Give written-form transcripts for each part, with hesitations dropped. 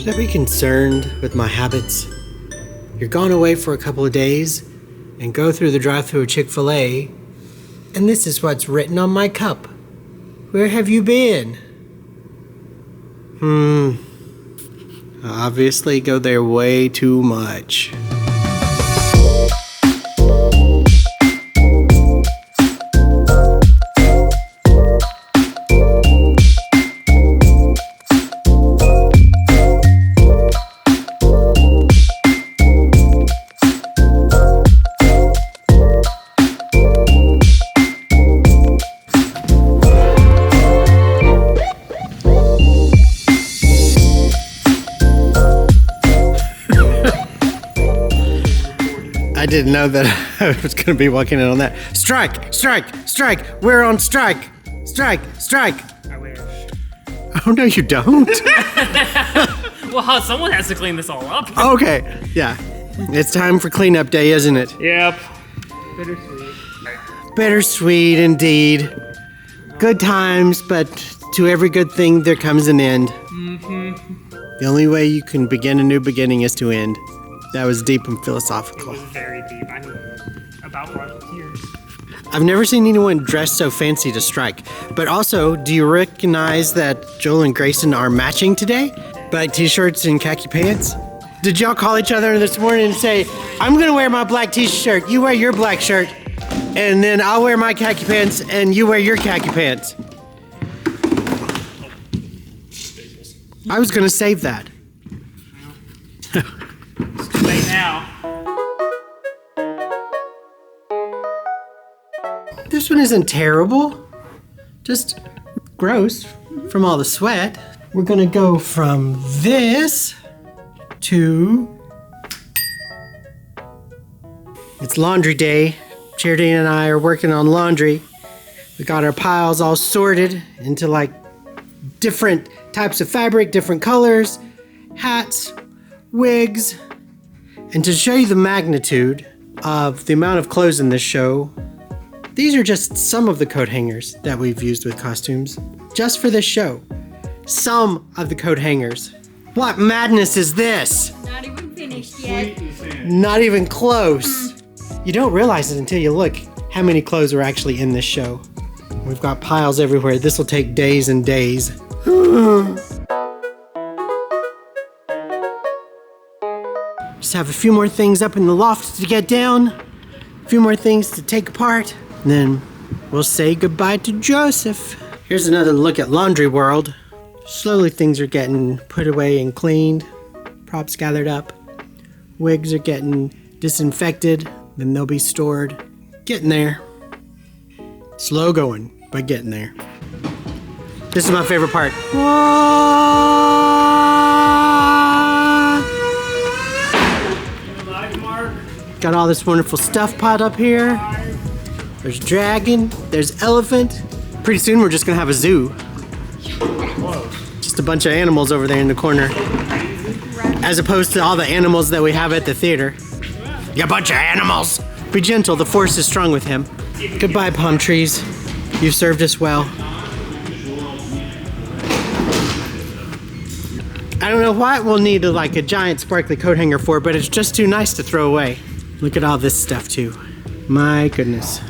Should I be concerned with my habits? You're gone away for a couple of days and go through the drive-thru of Chick-fil-A, and this is what's written on my cup. Where have you been? I obviously go there way too much. I didn't know that I was going to be walking in on that. Strike! Strike! Strike! We're on strike! Strike! Strike! I wish. Oh, no, you don't. Well, someone has to clean this all up. Okay, yeah. It's time for cleanup day, isn't it? Yep. Bittersweet. Bittersweet indeed. Good times, but to every good thing there comes an end. The only way you can begin a new beginning is to end. That was deep and It philosophical. was very deep. I mean, about brought the tears. I've never seen anyone dressed so fancy to strike. But also, do you recognize that Joel and Grayson are matching today? Black t-shirts and khaki pants? Did y'all call each other this morning and say, I'm gonna wear my black t-shirt, you wear your black shirt, and then I'll wear my khaki pants and you wear your khaki pants? I was gonna save that. It's too late now. This one isn't terrible, just gross from all the sweat. We're gonna go from this to... It's laundry day. Charity and I are working on laundry. We got our piles all sorted into like different types of fabric, different colors, hats, wigs. And to show you the magnitude of the amount of clothes in this show, these are just some of the coat hangers that we've used with costumes, just for this show. Some of the coat hangers. What madness is this? Not even finished yet. Not even close. You don't realize it until you look how many clothes are actually in this show. We've got piles everywhere. This will take days and days. Just have a few more things up in the loft to get down. A few more things to take apart. And then we'll say goodbye to Joseph. Here's another look at Laundry World. Slowly things are getting put away and cleaned. Props gathered up. Wigs are getting disinfected. Then they'll be stored. Getting there. Slow going, but getting there. This is my favorite part. Got all this wonderful stuff piled up here. There's dragon, there's elephant. Pretty soon we're just gonna have a zoo. Just a bunch of animals over there in the corner. As opposed to all the animals that we have at the theater. You bunch of animals! Be gentle, the force is strong with him. Goodbye, palm trees. You've served us well. I don't know what we'll need like a giant sparkly coat hanger for, but it's just too nice to throw away. Look at all this stuff too. My goodness.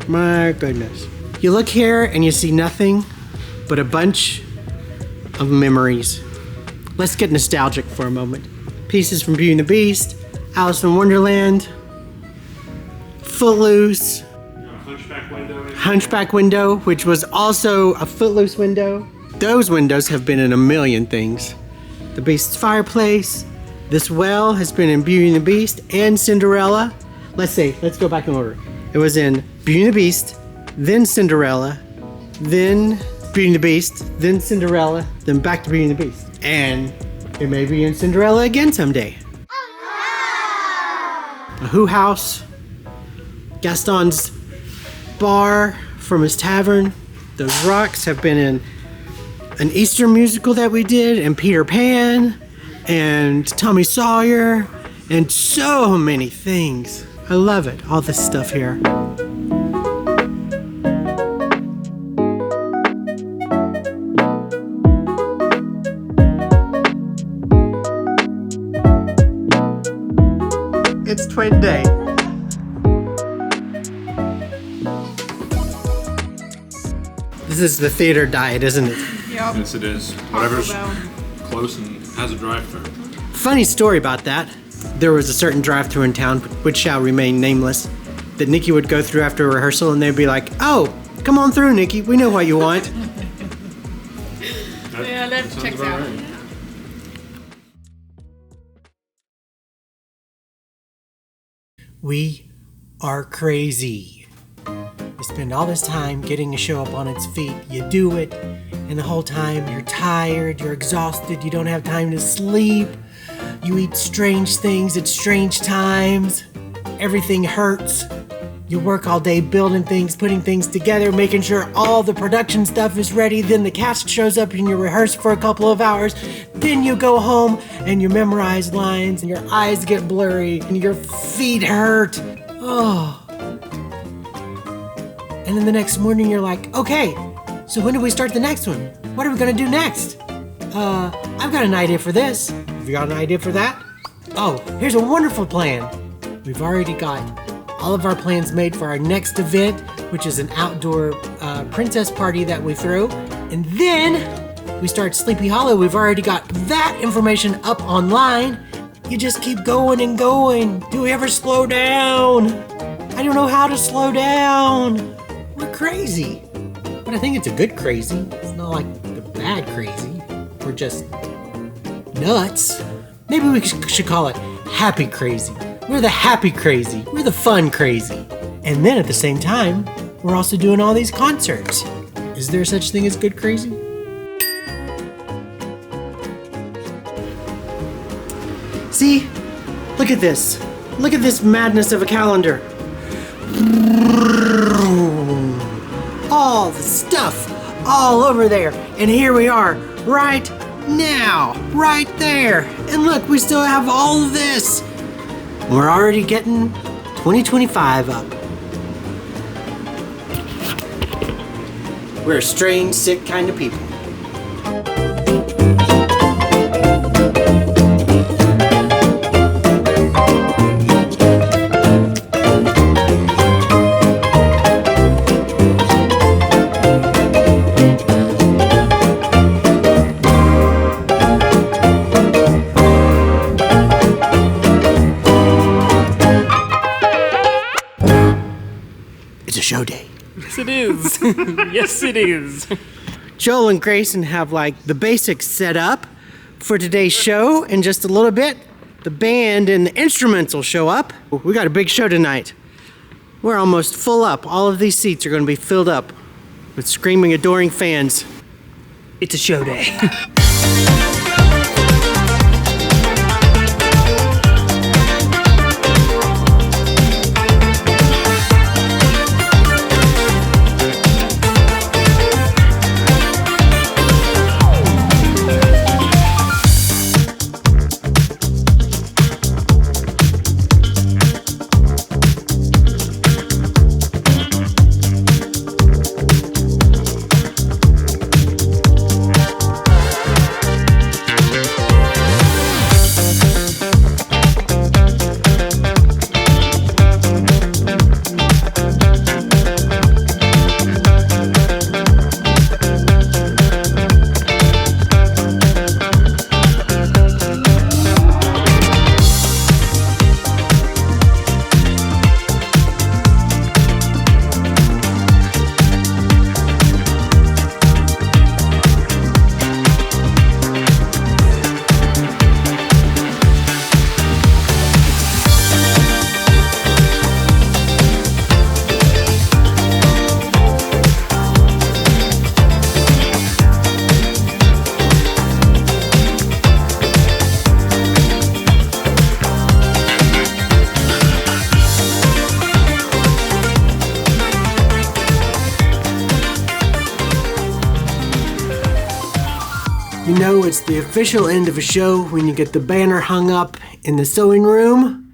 My goodness. You look here and you see nothing but a bunch of memories. Let's get nostalgic for a moment. Pieces from Beauty and the Beast, Alice in Wonderland, Footloose, Hunchback window, which was also a Footloose window. Those windows have been in a million things. The Beast's fireplace. This well has been in Beauty and the Beast and Cinderella. Let's go back in order. It was in Beauty and the Beast, then Cinderella, then Beauty and the Beast, then Cinderella, then back to Beauty and the Beast. And it may be in Cinderella again someday. A Who House, Gaston's bar from his tavern. Those rocks have been in an Easter musical that we did, and Peter Pan, and Tommy Sawyer, and so many things. I love it, all this stuff here. enjoying the day. This is the theater diet, isn't it? Yep. Yes, it is. Whatever's close and has a drive-thru. Funny story about that. There was a certain drive-thru in town, which shall remain nameless, that Nikki would go through after rehearsal, and they'd be like, "Oh, come on through, Nikki. We know what you want." Yeah, that sounds checks about out. right. We are crazy. You spend all this time getting a show up on its feet. You do it, and the whole time you're tired, you're exhausted, you don't have time to sleep. You eat strange things at strange times. Everything hurts. You work all day building things, putting things together, making sure all the production stuff is ready. Then the cast shows up and you rehearse for a couple of hours. Then you go home and you memorize lines and your eyes get blurry and your feet hurt. Oh. And then the next morning you're like, okay, so when do we start the next one? What are we gonna do next? I've got an idea for this. Have you got an idea for that? Oh, here's a wonderful plan. We've already got all of our plans made for our next event, which is an outdoor princess party that we throw. And then we start Sleepy Hollow. We've already got that information up online. You just keep going and going. Do we ever slow down? I don't know how to slow down. We're crazy. But I think it's a good crazy. It's not like the bad crazy. We're just nuts. Maybe we should call it happy crazy. We're the happy crazy. We're the fun crazy. And then at the same time, we're also doing all these concerts. Is there such thing as good crazy? See? Look at this. Look at this madness of a calendar. All the stuff all over there. And here we are, right now, right there. And look, we still have all of this. We're already getting 2025 up. We're a strange, sick kind of people. It's a show day. Yes, it is. Yes, it is. Joel and Grayson have like the basics set up for today's show. In just a little bit, the band and the instruments will show up. We got a big show tonight. We're almost full up. All of these seats are going to be filled up with screaming, adoring fans. It's a show day. You know it's the official end of a show when you get the banner hung up in the sewing room.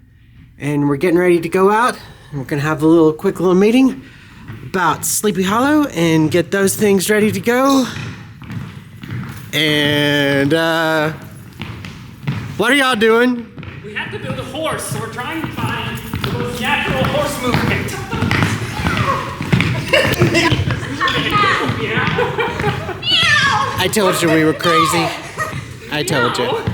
And we're getting ready to go out. We're gonna have a quick little meeting about Sleepy Hollow and get those things ready to go. And what are y'all doing? We have to build a horse, so we're trying to find Natural horse movement. I told you we were crazy. I told you.